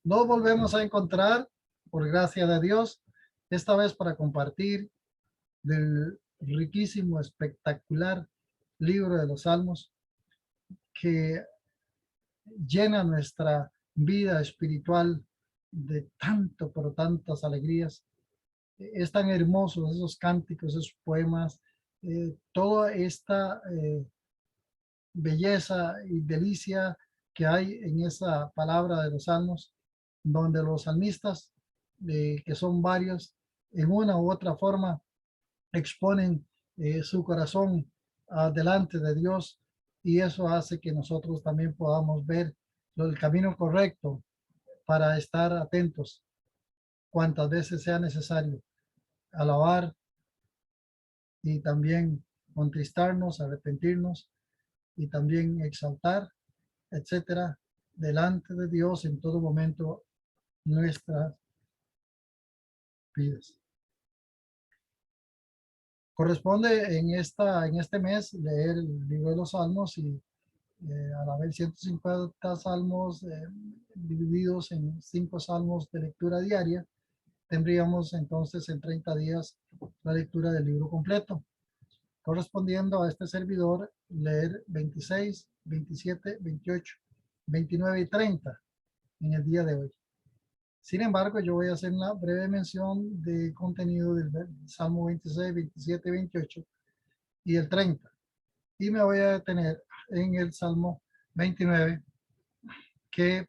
Nos volvemos a encontrar, por gracia de Dios, esta vez para compartir del riquísimo, espectacular libro de los Salmos que llena nuestra vida espiritual de tanto, pero tantas alegrías. Es tan hermoso esos cánticos, esos poemas, toda esta belleza y delicia que hay en esa palabra de los salmos, donde los salmistas, que son varios, en una u otra forma exponen su corazón delante de Dios, y eso hace que nosotros también podamos ver el camino correcto para estar atentos cuantas veces sea necesario, alabar y también contristarnos, arrepentirnos y también exaltar, etcétera, delante de Dios en todo momento nuestras vidas. Corresponde en este mes leer el libro de los Salmos y a la vez 150 salmos divididos en 5 salmos de lectura diaria. Tendríamos entonces en 30 días la lectura del libro completo, correspondiendo a este servidor leer 26, 27, 28, 29 y 30 en el día de hoy. Sin embargo, yo voy a hacer una breve mención de contenido del Salmo 26, 27, 28 y el 30. Y me voy a detener en el Salmo 29, que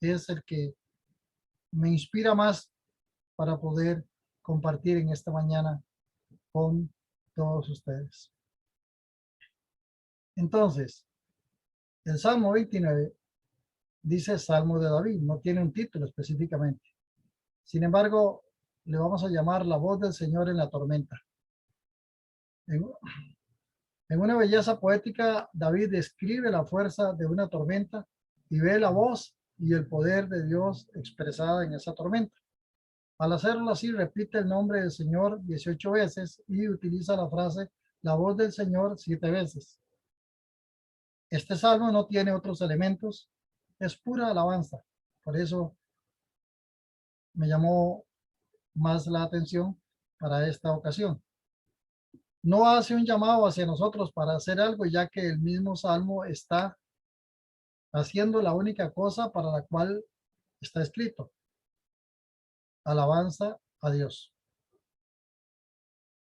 es el que me inspira más para poder compartir en esta mañana con todos ustedes. Entonces, el Salmo 29 dice Salmo de David, no tiene un título específicamente. Sin embargo, le vamos a llamar la voz del Señor en la tormenta. En una belleza poética, David describe la fuerza de una tormenta y ve la voz y el poder de Dios expresada en esa tormenta. Al hacerlo así, repite el nombre del Señor 18 veces y utiliza la frase la voz del Señor 7 veces. Este salmo no tiene otros elementos, es pura alabanza. Por eso me llamó más la atención para esta ocasión. No hace un llamado hacia nosotros para hacer algo, ya que el mismo salmo está haciendo la única cosa para la cual está escrito: alabanza a Dios.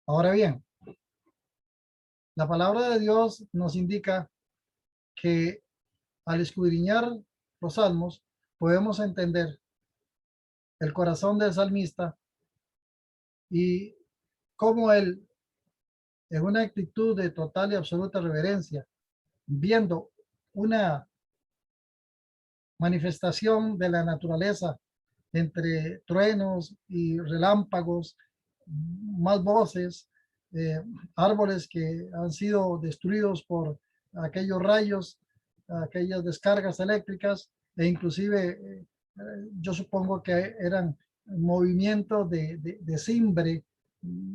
Ahora bien, la palabra de Dios nos indica que al escudriñar los salmos podemos entender el corazón del salmista y cómo él, en una actitud de total y absoluta reverencia, viendo una manifestación de la naturaleza entre truenos y relámpagos, más voces, árboles que han sido destruidos por aquellos rayos, aquellas descargas eléctricas, e inclusive yo supongo que eran movimientos de cimbre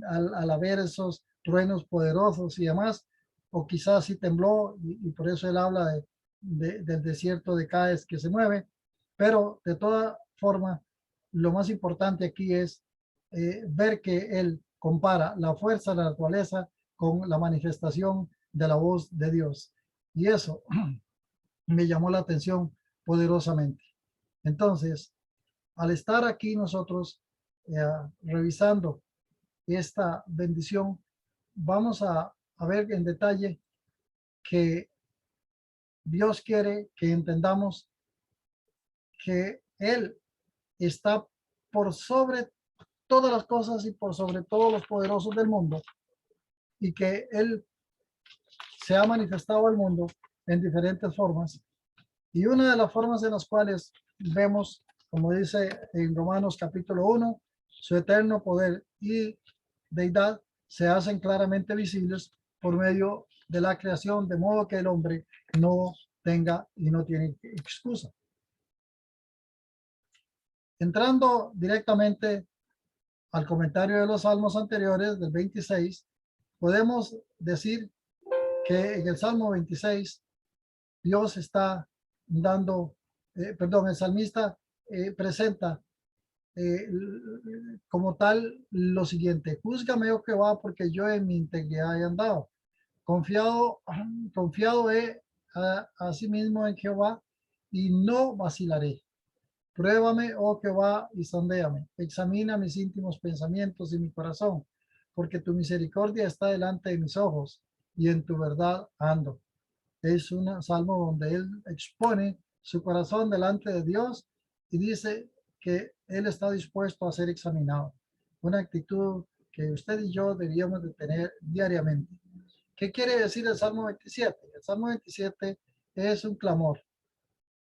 al haber esos truenos poderosos y demás, o quizás sí tembló y por eso él habla del desierto de Cádiz que se mueve, pero de toda forma, lo más importante aquí es ver que él compara la fuerza de la naturaleza con la manifestación de la voz de Dios. Y eso me llamó la atención poderosamente. Entonces, al estar aquí nosotros revisando esta bendición, vamos a ver en detalle que Dios quiere que entendamos que Él está por sobre todas las cosas y por sobre todos los poderosos del mundo, y que Él se ha manifestado al mundo en diferentes formas. Y una de las formas en las cuales vemos, como dice en Romanos capítulo 1, su eterno poder y deidad se hacen claramente visibles por medio de la creación, de modo que el hombre no tenga y no tiene excusa. Entrando directamente al comentario de los salmos anteriores, del 26, podemos decir que en el Salmo 26, Dios está dando, el salmista presenta como tal lo siguiente: júzgame, oh Jehová, porque yo en mi integridad he andado. Confiado, confiado he asimismo en Jehová y no vacilaré. Pruébame, oh Jehová, y sondéame. Examina mis íntimos pensamientos y mi corazón, porque tu misericordia está delante de mis ojos y en tu verdad ando. Es un salmo donde él expone su corazón delante de Dios y dice que él está dispuesto a ser examinado. Una actitud que usted y yo deberíamos de tener diariamente. ¿Qué quiere decir el Salmo 27? El Salmo 27 es un clamor.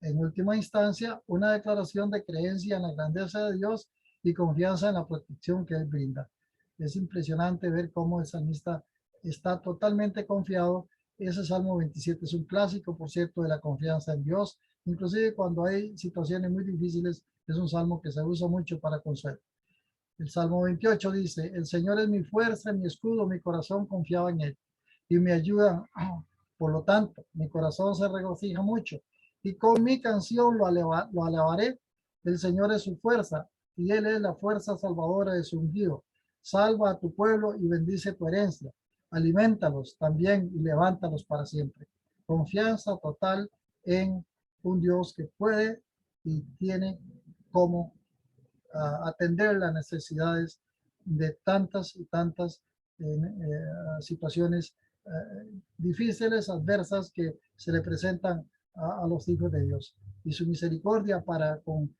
En última instancia, una declaración de creencia en la grandeza de Dios y confianza en la protección que Él brinda. Es impresionante ver cómo el salmista está totalmente confiado. Ese Salmo 27 es un clásico, por cierto, de la confianza en Dios. Inclusive cuando hay situaciones muy difíciles, es un salmo que se usa mucho para consuelo. El Salmo 28 dice: el Señor es mi fuerza, mi escudo, mi corazón confiaba en Él y me ayuda. Por lo tanto, mi corazón se regocija mucho y con mi canción lo alabaré. El Señor es su fuerza y Él es la fuerza salvadora de su ungido. Salva a tu pueblo y bendice tu herencia. Aliméntalos también y levántalos para siempre. Confianza total en un Dios que puede y tiene como atender las necesidades de tantas y tantas situaciones difíciles, adversas que se le presentan a los hijos de Dios, y su misericordia para con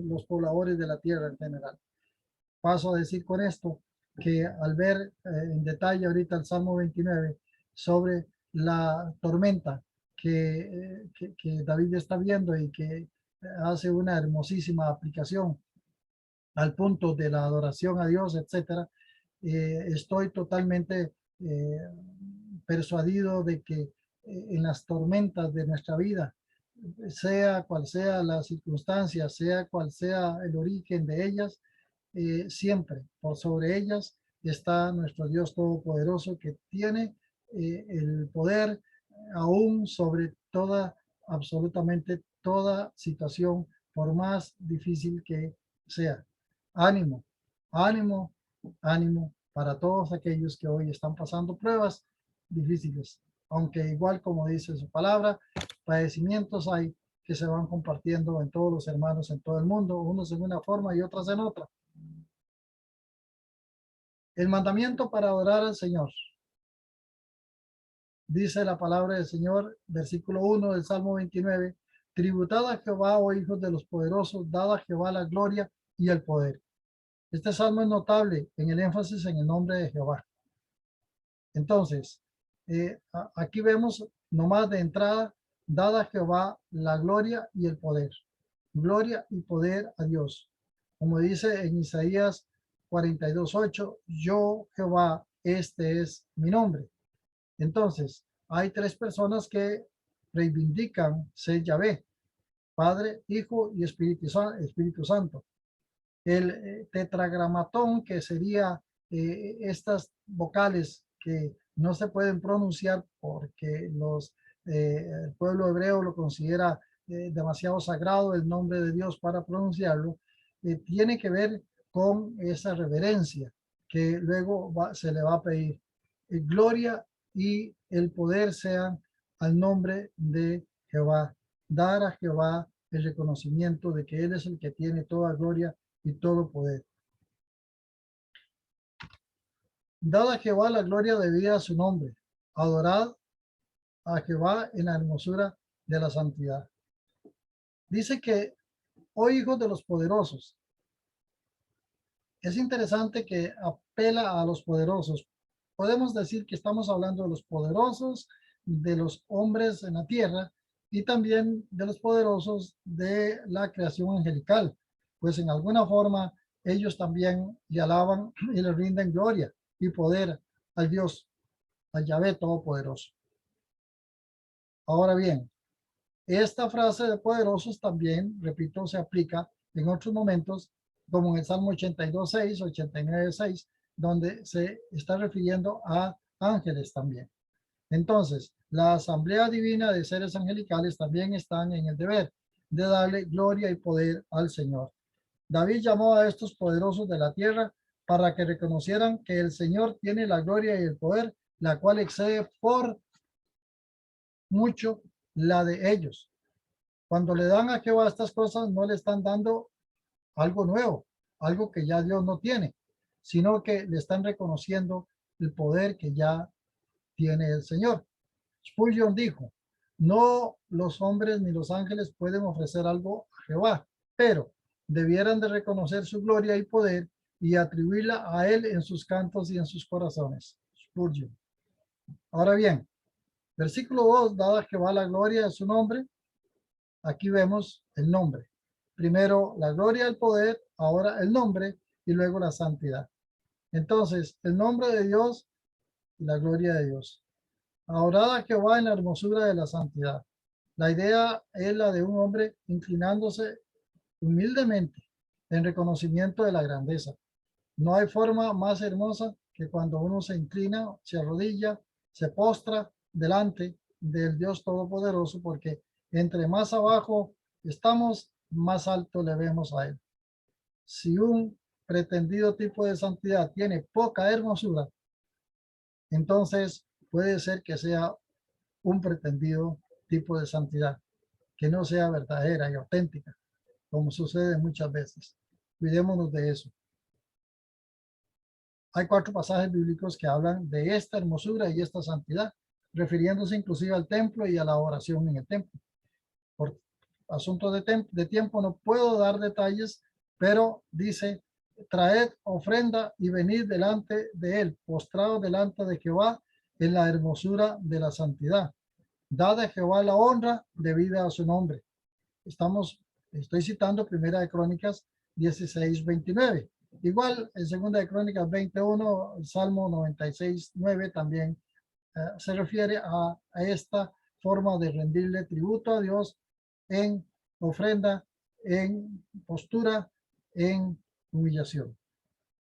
los pobladores de la tierra en general. Paso a decir con esto que al ver en detalle ahorita el Salmo 29 sobre la tormenta que David está viendo y que hace una hermosísima aplicación al punto de la adoración a Dios, etcétera, estoy totalmente persuadido de que en las tormentas de nuestra vida, sea cual sea la circunstancia, sea cual sea el origen de ellas, siempre por sobre ellas está nuestro Dios Todopoderoso, que tiene el poder aún sobre toda, absolutamente toda situación, por más difícil que sea. Ánimo, ánimo, ánimo para todos aquellos que hoy están pasando pruebas difíciles, aunque igual como dice su palabra, padecimientos hay que se van compartiendo en todos los hermanos en todo el mundo, unos en una forma y otros en otra. El mandamiento para adorar al Señor. Dice la palabra del Señor, versículo 1 del Salmo 29, tributad a Jehová, oh hijos de los poderosos, dad a Jehová la gloria y el poder. Este salmo es notable en el énfasis en el nombre de Jehová. Entonces, aquí vemos nomás de entrada: dada a Jehová la gloria y el poder. Gloria y poder a Dios. Como dice en Isaías 42:8, yo Jehová, este es mi nombre. Entonces, hay tres personas que reivindican ser Yahvé: Padre, Hijo y Espíritu Santo. El tetragramatón, que sería estas vocales que no se pueden pronunciar porque el pueblo hebreo lo considera demasiado sagrado, el nombre de Dios, para pronunciarlo, tiene que ver con esa reverencia que luego se le va a pedir. Gloria y el poder sean al nombre de Jehová. Dar a Jehová el reconocimiento de que Él es el que tiene toda gloria y todo poder. Dad a Jehová la gloria debida a su nombre. Adorad a Jehová en la hermosura de la santidad. Dice que, oh hijos de los poderosos. Es interesante que apela a los poderosos. Podemos decir que estamos hablando de los poderosos, de los hombres en la tierra, y también de los poderosos de la creación angelical, pues en alguna forma ellos también le alaban y le rinden gloria y poder al Dios, al Yahvé Todopoderoso. Ahora bien, esta frase de poderosos también, repito, se aplica en otros momentos, como en el Salmo 82:6, 89:6, donde se está refiriendo a ángeles también. Entonces, la asamblea divina de seres angelicales también están en el deber de darle gloria y poder al Señor. David llamó a estos poderosos de la tierra para que reconocieran que el Señor tiene la gloria y el poder, la cual excede por mucho la de ellos. Cuando le dan a Jehová estas cosas, no le están dando algo nuevo, algo que ya Dios no tiene, sino que le están reconociendo el poder que ya tiene el Señor. Spurgeon dijo, no los hombres ni los ángeles pueden ofrecer algo a Jehová, pero debieran de reconocer su gloria y poder y atribuirla a él en sus cantos y en sus corazones. Spurgeon. Ahora bien, versículo 2, dada Jehová la gloria de su nombre, aquí vemos el nombre. Primero la gloria, el poder, ahora el nombre y luego la santidad. Entonces, el nombre de Dios y la gloria de Dios. Adorad a Jehová en la hermosura de la santidad. La idea es la de un hombre inclinándose humildemente en reconocimiento de la grandeza. No hay forma más hermosa que cuando uno se inclina, se arrodilla, se postra delante del Dios Todopoderoso, porque entre más abajo estamos, más alto le vemos a Él. Si un pretendido tipo de santidad tiene poca hermosura, entonces puede ser que sea un pretendido tipo de santidad, que no sea verdadera y auténtica, como sucede muchas veces. Cuidémonos de eso. Hay 4 pasajes bíblicos que hablan de esta hermosura y esta santidad, refiriéndose inclusive al templo y a la oración en el templo. Por asuntos de tiempo no puedo dar detalles, pero dice, traed ofrenda y venid delante de él, postrados delante de Jehová en la hermosura de la santidad. Dad a Jehová la honra debida a su nombre. Estoy citando Primera de Crónicas 16:29. Igual en Segunda de Crónicas 21, el Salmo 96:9 también se refiere a esta forma de rendirle tributo a Dios en ofrenda, en postura, en humillación.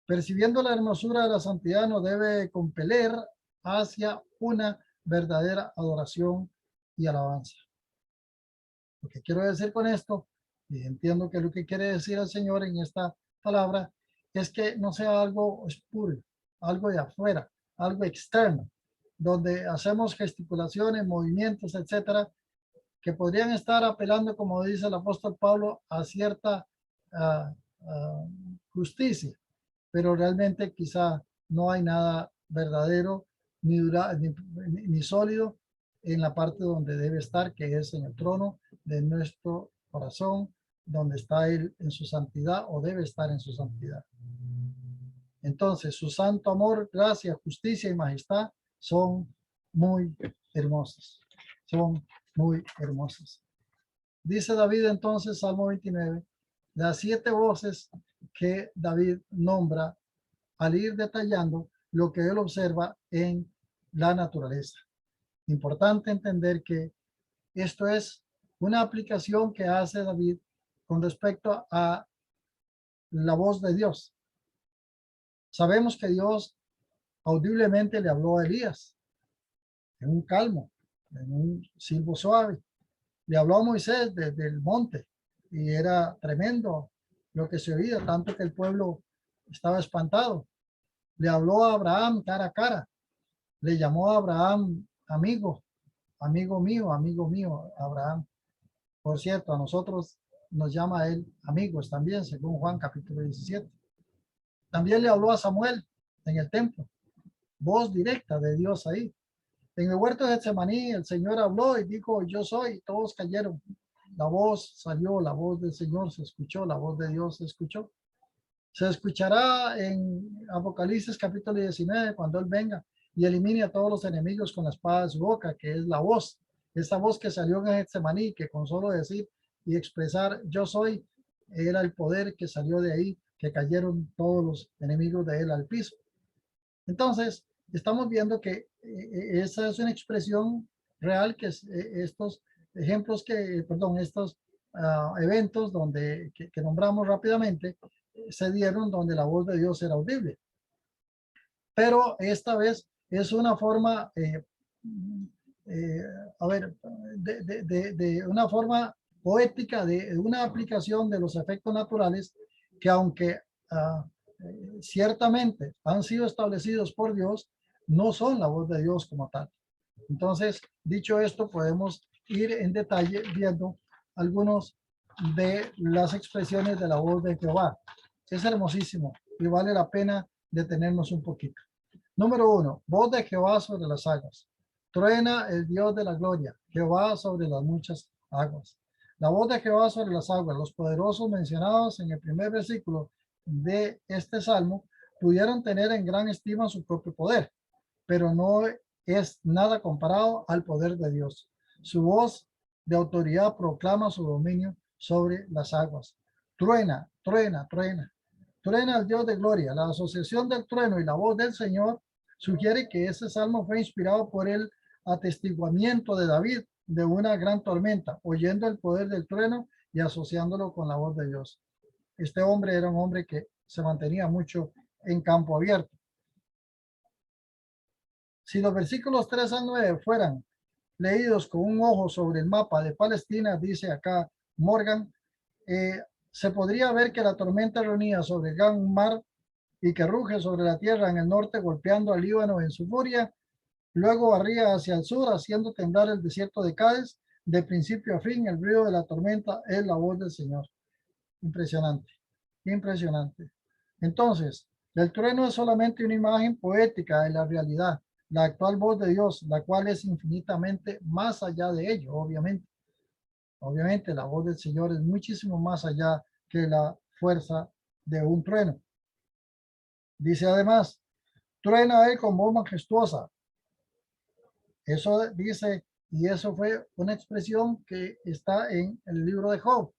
Percibiendo la hermosura de la santidad nos debe compeler hacia una verdadera adoración y alabanza. Lo que quiero decir con esto, y entiendo que lo que quiere decir el Señor en esta palabra, es que no sea algo espurio, algo de afuera, algo externo, donde hacemos gesticulaciones, movimientos, etcétera, que podrían estar apelando, como dice el apóstol Pablo, a cierta uh, justicia, pero realmente quizá no hay nada verdadero ni sólido en la parte donde debe estar, que es en el trono de nuestro corazón, donde está Él en su santidad o debe estar en su santidad. Entonces, su santo amor, gracia, justicia y majestad son muy hermosas. Son muy hermosas. Dice David entonces, Salmo 29, las 7 voces que David nombra al ir detallando lo que él observa en la naturaleza. Importante entender que esto es una aplicación que hace David con respecto a la voz de Dios. Sabemos que Dios audiblemente le habló a Elías en un calmo, en un silbo suave. Le habló a Moisés desde el monte y era tremendo lo que se oía, tanto que el pueblo estaba espantado. Le habló a Abraham cara a cara. Le llamó a Abraham amigo, amigo mío, Abraham. Por cierto, a nosotros nos llama a él amigos también, según Juan capítulo 17. También le habló a Samuel en el templo, voz directa de Dios ahí. En el huerto de Getsemaní el Señor habló y dijo, yo soy, y todos cayeron. La voz salió, la voz del Señor se escuchó, la voz de Dios se escuchó. Se escuchará en Apocalipsis capítulo 19 cuando Él venga y elimine a todos los enemigos con la espada de su boca, que es la voz. Esa voz que salió en Getsemaní, que con solo decir y expresar yo soy, era el poder que salió de ahí, que cayeron todos los enemigos de Él al piso. Entonces, estamos viendo que esa es una expresión real, que es, estos ejemplos estos eventos que nombramos rápidamente, se dieron donde la voz de Dios era audible. Pero esta vez es una forma, de una forma poética de una aplicación de los efectos naturales que aunque ciertamente han sido establecidos por Dios, no son la voz de Dios como tal. Entonces, dicho esto, podemos ir en detalle viendo algunos de las expresiones de la voz de Jehová. Es hermosísimo y vale la pena detenernos un poquito. Número 1, voz de Jehová sobre las aguas. Truena el Dios de la gloria, Jehová sobre las muchas aguas. La voz de Jehová sobre las aguas. Los poderosos mencionados en el primer versículo de este salmo pudieron tener en gran estima su propio poder, pero no es nada comparado al poder de Dios. Su voz de autoridad proclama su dominio sobre las aguas. Truena, truena, truena. Truena el Dios de gloria. La asociación del trueno y la voz del Señor sugiere que ese salmo fue inspirado por el atestiguamiento de David de una gran tormenta, oyendo el poder del trueno y asociándolo con la voz de Dios. Este hombre era un hombre que se mantenía mucho en campo abierto. Si los versículos 3 al 9 fueran leídos con un ojo sobre el mapa de Palestina, dice acá Morgan, se podría ver que la tormenta reunía sobre el gran mar y que ruge sobre la tierra en el norte, golpeando al Líbano en su furia, luego barría hacia el sur, haciendo temblar el desierto de Cádiz. De principio a fin, el ruido de la tormenta es la voz del Señor. Impresionante, impresionante. Entonces, el trueno es solamente una imagen poética de la realidad, la actual voz de Dios, la cual es infinitamente más allá de ello, obviamente. Obviamente, la voz del Señor es muchísimo más allá que la fuerza de un trueno. Dice además, truena él con voz majestuosa. Eso dice, y eso fue una expresión que está en el libro de Job.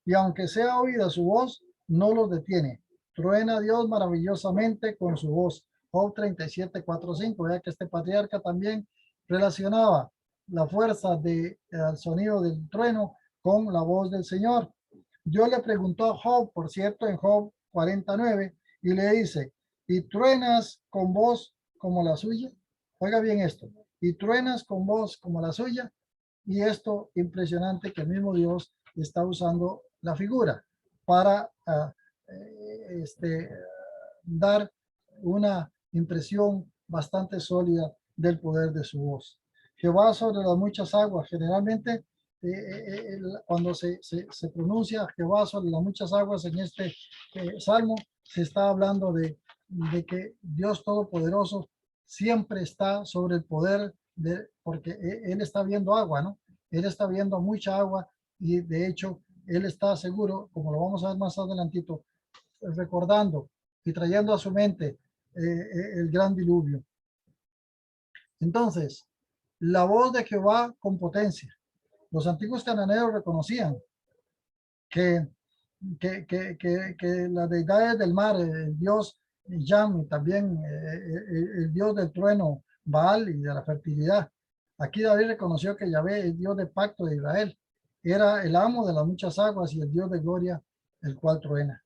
Y aunque sea oída su voz, no los detiene. Truena Dios maravillosamente con su voz. Job 37, 4, 5. Vea que este patriarca también relacionaba la fuerza del sonido del trueno con la voz del Señor. Dios le preguntó a Job, por cierto, en Job 49, y le dice, ¿y truenas con voz como la suya? Oiga bien esto, y truenas con voz como la suya. Y esto impresionante que el mismo Dios está usando la figura para dar una impresión bastante sólida del poder de su voz. Jehová sobre las muchas aguas, generalmente cuando se pronuncia Jehová sobre las muchas aguas en este salmo, se está hablando de que Dios Todopoderoso siempre está sobre el poder, porque Él está viendo agua, ¿no? Él está viendo mucha agua y de hecho Él está seguro, como lo vamos a ver más adelantito, recordando y trayendo a su mente el gran diluvio. Entonces, la voz de Jehová con potencia. Los antiguos cananeos reconocían que las deidades del mar, el dios Yam, y también el dios del trueno Baal y de la fertilidad. Aquí David reconoció que Yahvé, el dios del pacto de Israel, era el amo de las muchas aguas y el dios de gloria, el cual truena.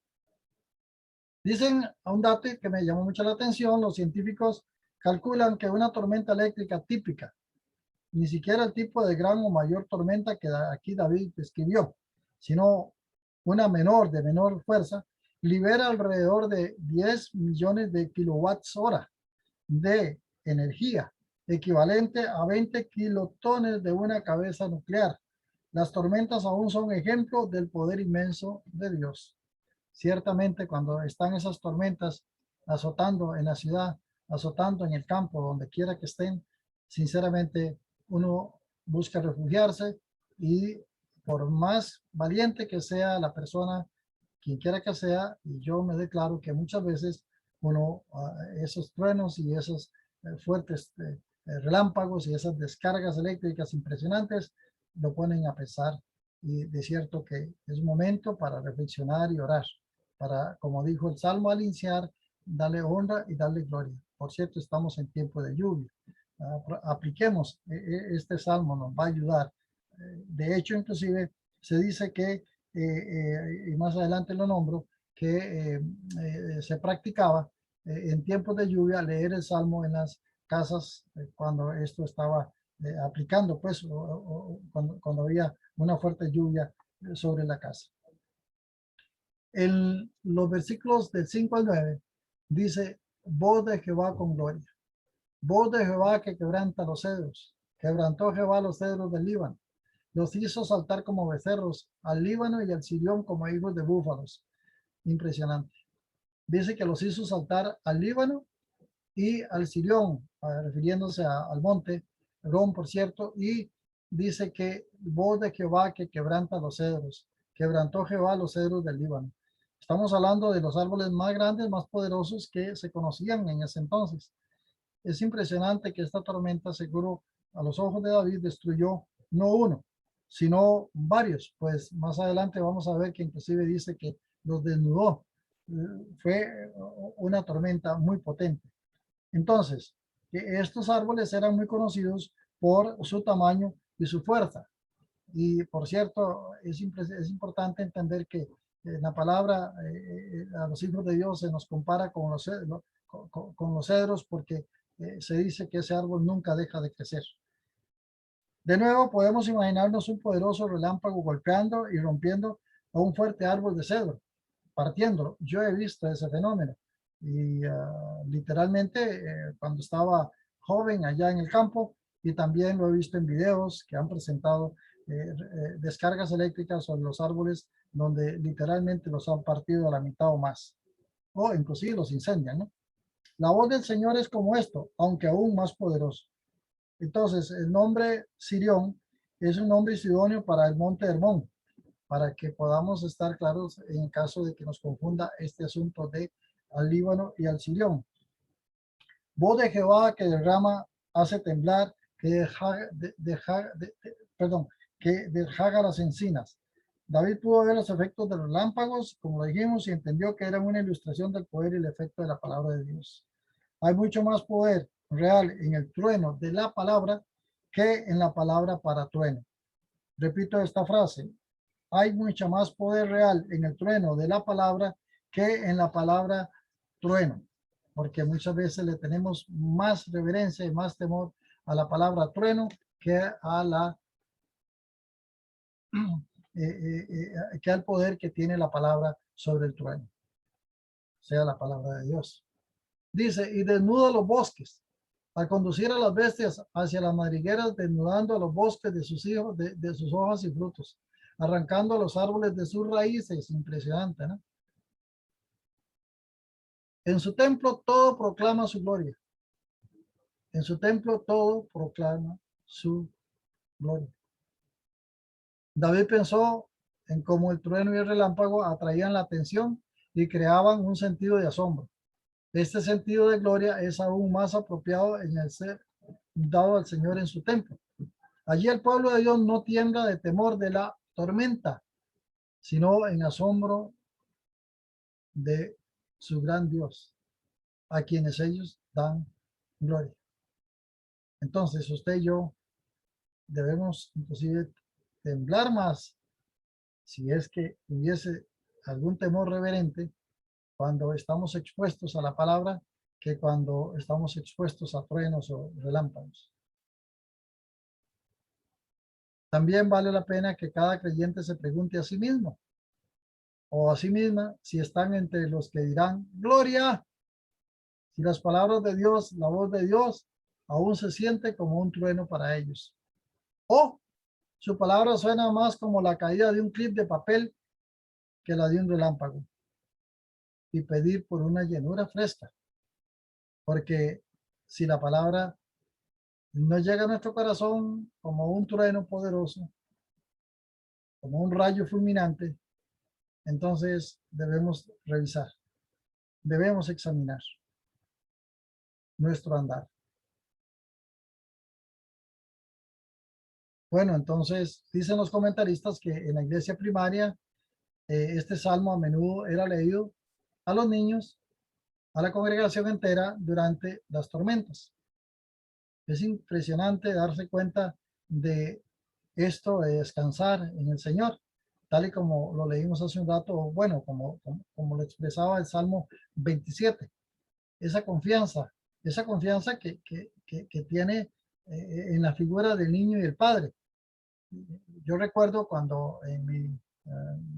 Dicen a un dato que me llamó mucho la atención, los científicos calculan que una tormenta eléctrica típica, ni siquiera el tipo de gran o mayor tormenta que aquí David describió, sino una menor, de menor fuerza, libera alrededor de 10 millones de kilowatts hora de energía, equivalente a 20 kilotones de una cabeza nuclear. Las tormentas aún son ejemplo del poder inmenso de Dios. Ciertamente cuando están esas tormentas azotando en la ciudad, azotando en el campo, donde quiera que estén, sinceramente uno busca refugiarse y por más valiente que sea la persona, quien quiera que sea, y yo me declaro que muchas veces uno, esos truenos y esos fuertes relámpagos y esas descargas eléctricas impresionantes lo ponen a pesar, y de cierto que es un momento para reflexionar y orar, para, como dijo el Salmo al iniciar, darle honra y darle gloria. Por cierto, estamos en tiempo de lluvia. Apliquemos este salmo, nos va a ayudar. De hecho, inclusive se dice que, y más adelante lo nombro, que se practicaba en tiempos de lluvia leer el salmo en las casas cuando esto estaba aplicando, pues, cuando había una fuerte lluvia sobre la casa. En los versículos del 5 al 9 dice, voz de Jehová con gloria. Voz de Jehová que quebranta los cedros. Quebrantó Jehová los cedros del Líbano. Los hizo saltar como becerros al Líbano y al Sirión como hijos de búfalos. Impresionante. Dice que los hizo saltar al Líbano y al Sirión, refiriéndose al monte Herón, por cierto, y dice que voz de Jehová que quebranta los cedros. Quebrantó Jehová los cedros del Líbano. Estamos hablando de los árboles más grandes, más poderosos que se conocían en ese entonces. Es impresionante que esta tormenta, seguro, a los ojos de David destruyó no uno, sino varios. Pues más adelante vamos a ver que inclusive dice que los desnudó. Fue una tormenta muy potente. Entonces, estos árboles eran muy conocidos por su tamaño y su fuerza. Y por cierto, es importante entender que en la palabra a los hijos de Dios se nos compara con los cedros porque se dice que ese árbol nunca deja de crecer. De nuevo, podemos imaginarnos un poderoso relámpago golpeando y rompiendo a un fuerte árbol de cedro, partiéndolo. Yo he visto ese fenómeno y literalmente cuando estaba joven allá en el campo, y también lo he visto en videos que han presentado descargas eléctricas sobre los árboles donde literalmente los han partido a la mitad o más, o inclusive los incendian, ¿no? La voz del Señor es como esto, aunque aún más poderoso. Entonces, el nombre Sirión es un nombre idóneo para el monte Hermón, para que podamos estar claros en caso de que nos confunda este asunto de al Líbano y al Sirión. Voz de Jehová que derrama, hace temblar, que deshaga las encinas. David pudo ver los efectos de los relámpagos, como lo dijimos, y entendió que eran una ilustración del poder y el efecto de la palabra de Dios. Hay mucho más poder real en el trueno de la palabra que en la palabra para trueno. Repito esta frase. Hay mucho más poder real en el trueno de la palabra que en la palabra trueno, porque muchas veces le tenemos más reverencia y más temor a la palabra trueno que a la que al poder que tiene la palabra sobre el trueno, sea la palabra de Dios. Dice, y desnuda los bosques, al conducir a las bestias hacia las madrigueras, desnudando a los bosques de sus hijos, de sus hojas y frutos, arrancando a los árboles de sus raíces. Impresionante, ¿no? En su templo todo proclama su gloria. En su templo todo proclama su gloria. David pensó en cómo el trueno y el relámpago atraían la atención y creaban un sentido de asombro. Este sentido de gloria es aún más apropiado en el ser dado al Señor en su templo. Allí el pueblo de Dios no tiembla de temor de la tormenta, sino en asombro de su gran Dios, a quienes ellos dan gloria. Entonces usted y yo debemos inclusive temblar más si es que hubiese algún temor reverente cuando estamos expuestos a la palabra que cuando estamos expuestos a truenos o relámpagos. También vale la pena que cada creyente se pregunte a sí mismo o a sí misma si están entre los que dirán gloria, si las palabras de Dios, la voz de Dios aún se siente como un trueno para ellos, o su palabra suena más como la caída de un clip de papel que la de un relámpago, y pedir por una llenura fresca, porque si la palabra no llega a nuestro corazón como un trueno poderoso, como un rayo fulminante, entonces debemos revisar, debemos examinar nuestro andar. Bueno, entonces dicen los comentaristas que en la iglesia primaria este salmo a menudo era leído a los niños, a la congregación entera durante las tormentas. Es impresionante darse cuenta de esto, de descansar en el Señor, tal y como lo leímos hace un rato, bueno, como lo expresaba el Salmo 27. Esa confianza que tiene en la figura del niño y el padre. Yo recuerdo cuando en mi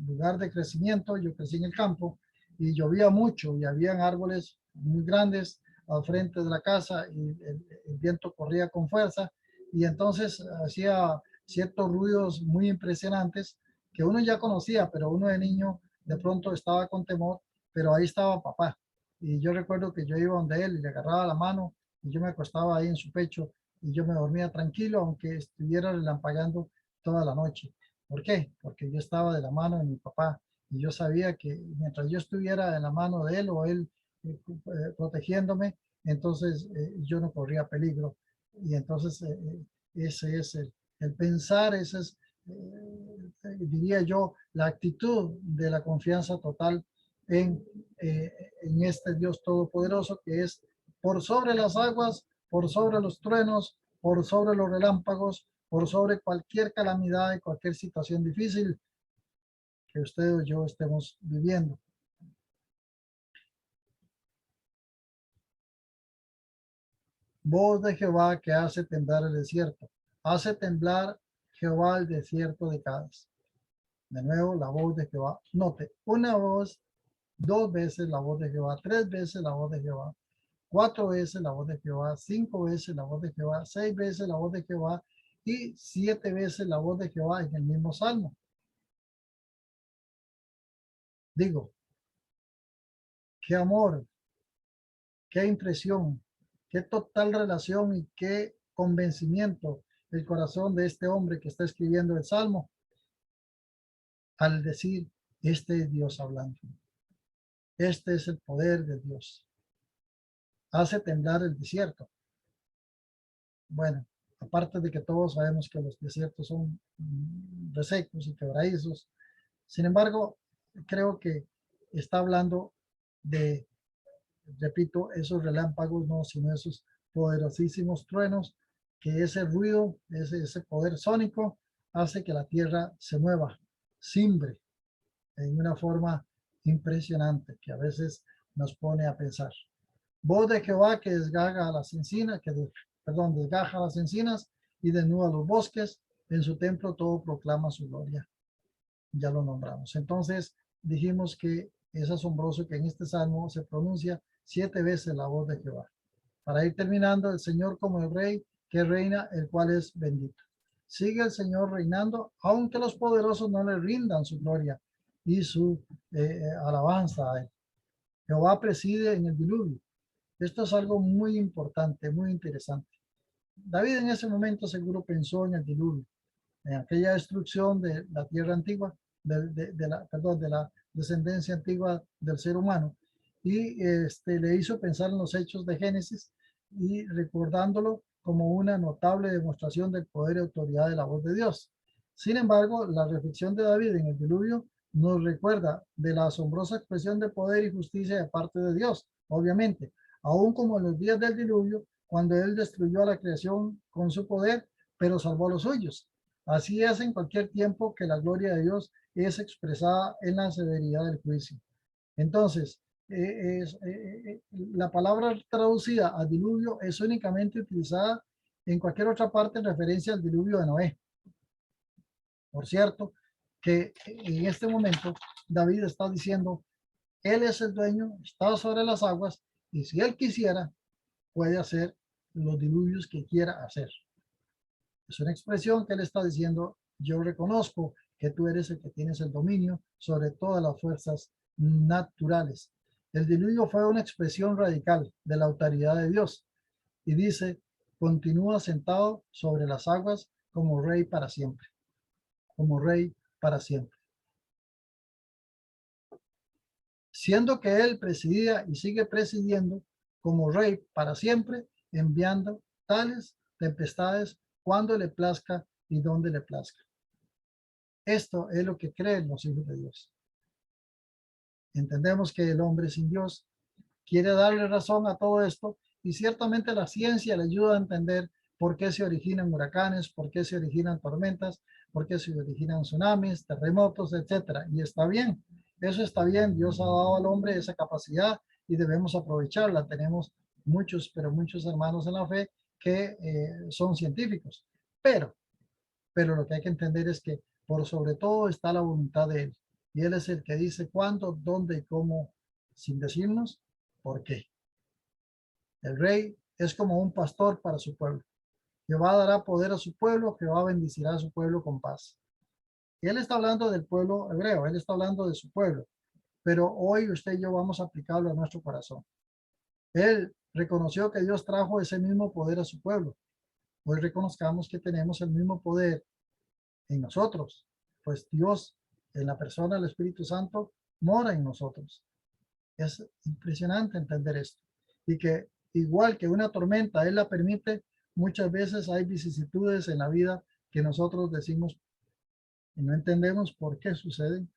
lugar de crecimiento. Yo crecí en el campo y llovía mucho y habían árboles muy grandes al frente de la casa y el viento corría con fuerza y entonces hacía ciertos ruidos muy impresionantes que uno ya conocía, pero uno de niño de pronto estaba con temor, pero ahí estaba papá. Y yo recuerdo que yo iba donde él y le agarraba la mano y yo me acostaba ahí en su pecho y yo me dormía tranquilo, aunque estuviera relampagueando toda la noche. ¿Por qué? Porque yo estaba de la mano de mi papá y yo sabía que mientras yo estuviera en la mano de él o él protegiéndome, entonces yo no corría peligro. Y entonces ese es el pensar, ese es, diría yo, la actitud de la confianza total en este Dios Todopoderoso que es por sobre las aguas, por sobre los truenos, por sobre los relámpagos, por sobre cualquier calamidad y cualquier situación difícil que usted o yo estemos viviendo. Voz de Jehová que hace temblar el desierto. Hace temblar Jehová el desierto de Cádiz. De nuevo, la voz de Jehová. Note, una voz, dos veces la voz de Jehová, tres veces la voz de Jehová, cuatro veces la voz de Jehová, cinco veces la voz de Jehová, seis veces la voz de Jehová y siete veces la voz de Jehová en el mismo salmo. Digo, qué amor, qué impresión, qué total relación y qué convencimiento el corazón de este hombre que está escribiendo el salmo al decir, este es Dios hablando. Este es el poder de Dios. Hace temblar el desierto. Bueno, aparte de que todos sabemos que los desiertos son resecos y quebradizos, sin embargo, creo que está hablando de, repito, esos relámpagos, no, sino esos poderosísimos truenos, que ese ruido, ese poder sónico, hace que la tierra se mueva, simbre, en una forma impresionante que a veces nos pone a pensar. Voz de Jehová que desgaja las encinas, desgaja las encinas y desnuda los bosques. En su templo todo proclama su gloria. Ya lo nombramos. Entonces dijimos que es asombroso que en este salmo se pronuncia 7 veces la voz de Jehová. Para ir terminando, el Señor como el Rey que reina, el cual es bendito. Sigue el Señor reinando, aunque los poderosos no le rindan su gloria y su alabanza a él. Jehová preside en el diluvio. Esto es algo muy importante, muy interesante. David en ese momento seguro pensó en el diluvio, en aquella destrucción de la tierra antigua, de la descendencia antigua del ser humano, y le hizo pensar en los hechos de Génesis y recordándolo como una notable demostración del poder y autoridad de la voz de Dios. Sin embargo, la reflexión de David en el diluvio nos recuerda de la asombrosa expresión de poder y justicia de parte de Dios, obviamente, aún como en los días del diluvio, cuando él destruyó a la creación con su poder, pero salvó a los suyos. Así es en cualquier tiempo que la gloria de Dios es expresada en la severidad del juicio. Entonces, la palabra traducida a diluvio es únicamente utilizada en cualquier otra parte en referencia al diluvio de Noé. Por cierto, que en este momento David está diciendo, él es el dueño, está sobre las aguas y si él quisiera, puede hacer los diluvios que quiera hacer. Es una expresión que él está diciendo, yo reconozco que tú eres el que tienes el dominio sobre todas las fuerzas naturales. El diluvio fue una expresión radical de la autoridad de Dios y dice, continúa sentado sobre las aguas como rey para siempre, como rey para siempre. Siendo que él presidía y sigue presidiendo como rey para siempre, enviando tales tempestades cuando le plazca y donde le plazca. Esto es lo que creen los hijos de Dios. Entendemos que el hombre sin Dios quiere darle razón a todo esto y ciertamente la ciencia le ayuda a entender por qué se originan huracanes, por qué se originan tormentas, por qué se originan tsunamis, terremotos, etcétera. Y está bien, eso está bien. Dios ha dado al hombre esa capacidad y debemos aprovecharla. Tenemos muchos, pero muchos hermanos en la fe que son científicos. Pero lo que hay que entender es que por sobre todo está la voluntad de Él. Y Él es el que dice cuándo, dónde y cómo, sin decirnos por qué. El rey es como un pastor para su pueblo. Jehová dará poder a su pueblo, Jehová bendecirá a su pueblo con paz. Y Él está hablando del pueblo hebreo, Él está hablando de su pueblo. Pero hoy usted y yo vamos a aplicarlo a nuestro corazón. Él reconoció que Dios trajo ese mismo poder a su pueblo. Hoy reconozcamos que tenemos el mismo poder en nosotros, pues Dios, en la persona del Espíritu Santo, mora en nosotros. Es impresionante entender esto. Y que igual que una tormenta, Él la permite, muchas veces hay vicisitudes en la vida que nosotros decimos y no entendemos por qué suceden,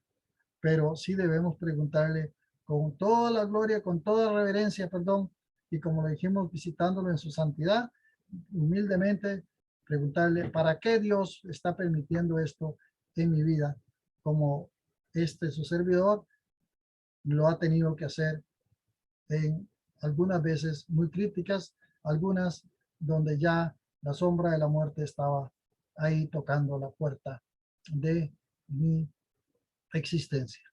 pero sí debemos preguntarle con toda la gloria, con toda reverencia, perdón, y como lo dijimos visitándolo en su santidad, humildemente preguntarle, ¿para qué Dios está permitiendo esto en mi vida? Como su servidor lo ha tenido que hacer en algunas veces muy críticas, algunas donde ya la sombra de la muerte estaba ahí tocando la puerta de mi existencia.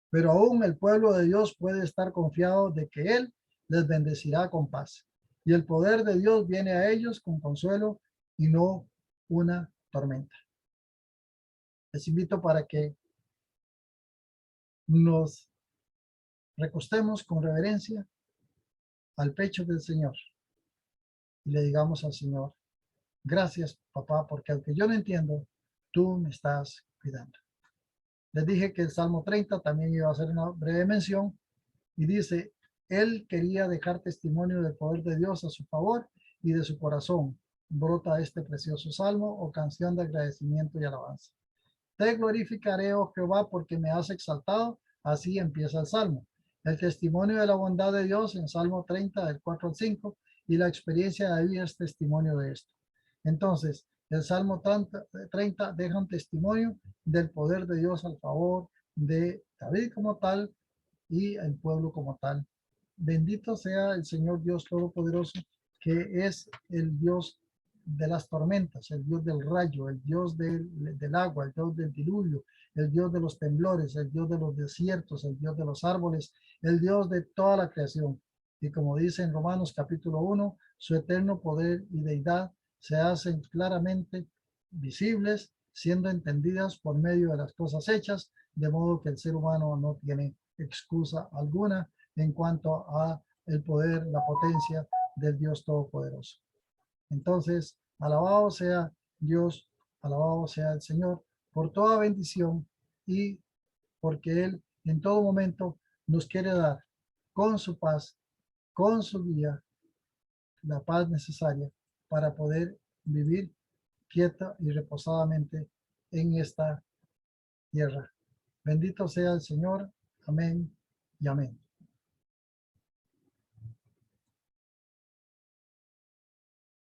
Pero aún el pueblo de Dios puede estar confiado de que Él les bendecirá con paz. Y el poder de Dios viene a ellos con consuelo y no una tormenta. Les invito para que nos recostemos con reverencia al pecho del Señor y le digamos al Señor, gracias papá, porque aunque yo no entiendo, tú me estás cuidando. Les dije que el Salmo 30 también iba a hacer una breve mención y dice, él quería dejar testimonio del poder de Dios a su favor y de su corazón. Brota este precioso salmo o canción de agradecimiento y alabanza. Te glorificaré, oh Jehová, porque me has exaltado. Así empieza el salmo. El testimonio de la bondad de Dios en Salmo 30, del 4 al 5, y la experiencia de David es testimonio de esto. Entonces, el Salmo 30 deja un testimonio del poder de Dios al favor de David como tal y el pueblo como tal. Bendito sea el Señor Dios Todopoderoso, que es el Dios de las tormentas, el Dios del rayo, el Dios del agua, el Dios del diluvio, el Dios de los temblores, el Dios de los desiertos, el Dios de los árboles, el Dios de toda la creación. Y como dice en Romanos capítulo 1, su eterno poder y deidad se hacen claramente visibles, siendo entendidas por medio de las cosas hechas, de modo que el ser humano no tiene excusa alguna en cuanto a el poder, la potencia del Dios Todopoderoso. Entonces, alabado sea Dios, alabado sea el Señor por toda bendición y porque Él en todo momento nos quiere dar con su paz, con su guía, la paz necesaria para poder vivir quieta y reposadamente en esta tierra. Bendito sea el Señor. Amén y amén.